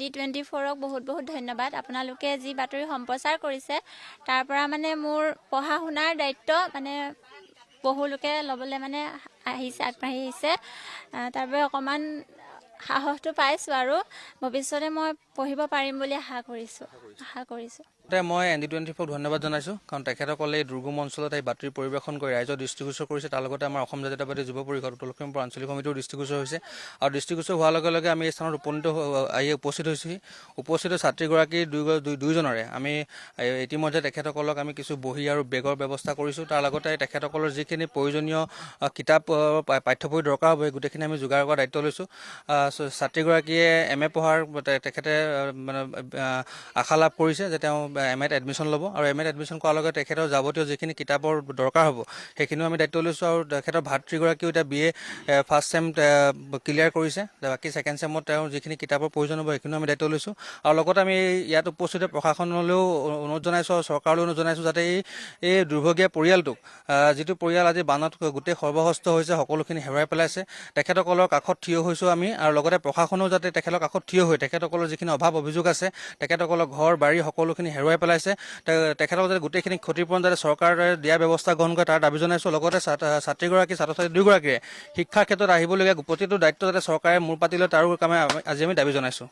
ND24ক বহুত বহুত ধন্যবাদ। আপোনালোকে যি বাতৰি সম্প্ৰচাৰ কৰিছে তাৰ পৰা মানে মোৰ পঢ়া শুনাৰ দায়িত্ব মানে বহুলোকে ল'বলৈ মানে আগবাঢ়ি আহিছে। তাৰ বাবে অকণমান সাহসটো পাইছোঁ আৰু ভৱিষ্যতে মই পঢ়িব পাৰিম বুলি আশা কৰিছোঁ। মই ND24ক ধন্যবাদ জনাইছোঁ, কাৰণ তেখেতসকলে এই দুৰ্গম অঞ্চলত এই বাতৰি পৰিৱেশন কৰি ৰাইজৰ দৃষ্টিগোচৰ কৰিছে। তাৰ লগতে আমাৰ অসম জাতীয়তাবাদী যুৱ পৰিষদ উত্তৰ লখিমপুৰ আঞ্চলিক সমিতিও দৃষ্টিগোচৰ হৈছে, আৰু দৃষ্টিগোচৰ হোৱাৰ লগে লগে আমি এই স্থানত উপস্থিত হৈছোহি। উপস্থিত ছাত্ৰীগৰাকী দুইজনৰে আমি ইতিমধ্যে তেখেতসকলক আমি কিছু বহি আৰু বেগৰ ব্যৱস্থা কৰিছোঁ। তাৰ লগতে তেখেতসকলৰ যিখিনি প্ৰয়োজনীয় কিতাপ পাঠ্যপুথি দৰকাৰ হ'ব, গোটেইখিনি আমি যোগাৰ কৰাৰ দায়িত্ব লৈছোঁ। ছাত্ৰীগৰাকীয়ে MA পঢ়াৰ তেখেতে মানে আশা লাভ কৰিছে যে তেওঁ MAত এডমিশ্যন ল'ব, আৰু MAত এডমিশ্যন কৰাৰ লগে তেখেতৰ যাৱতীয় যিখিনি কিতাপৰ দৰকাৰ হ'ব সেইখিনিও আমি দায়িত্ব লৈছোঁ। আৰু তেখেতৰ ভাতৃগৰাকীও এতিয়া BA ফাৰ্ষ্ট চেম ক্লিয়াৰ কৰিছে, বাকী ছেকেণ্ড চেমত তেওঁৰ যিখিনি কিতাপৰ প্ৰয়োজন হ'ব সেইখিনিও আমি দায়িত্ব লৈছোঁ। আৰু লগতে আমি ইয়াত উপস্থিত প্ৰশাসনলৈও অনুৰোধ জনাইছোঁ আৰু চৰকাৰলৈ অনুৰোধ জনাইছোঁ যাতে এই দুৰ্ভগীয়া পৰিয়ালটোক, যিটো পৰিয়াল আজি বানত গোটেই সৰ্বহস্ত হৈছে, সকলোখিনি হেৰুৱাই পেলাইছে, তেখেতসকলৰ কাষত থিয় হৈছোঁ আমি। আৰু লগতে প্ৰশাসনেও যাতে তেখেতৰ কাষত থিয় হৈ তেখেতসকলৰ যিখিনি অভাৱ অভিযোগ আছে, তেখেতসকলৰ ঘৰ বাৰী সকলোখিনি হেৰুৱাই পেলাইছে, তেখেতসকলে যাতে গোটেইখিনি ক্ষতিপূৰণ যাতে চৰকাৰে দিয়াৰ ব্যৱস্থা গ্ৰহণ কৰে তাৰ দাবী জনাইছোঁ। লগতে ছাত্ৰীগৰাকী ছাত্ৰ ছাত্ৰী দুয়োগৰাকীয়ে শিক্ষাৰ ক্ষেত্ৰত আহিবলগীয়া প্ৰতিটো দায়িত্ব যাতে চৰকাৰে মূৰ পাতি লয় তাৰো কামে আজি আমি দাবী জনাইছোঁ।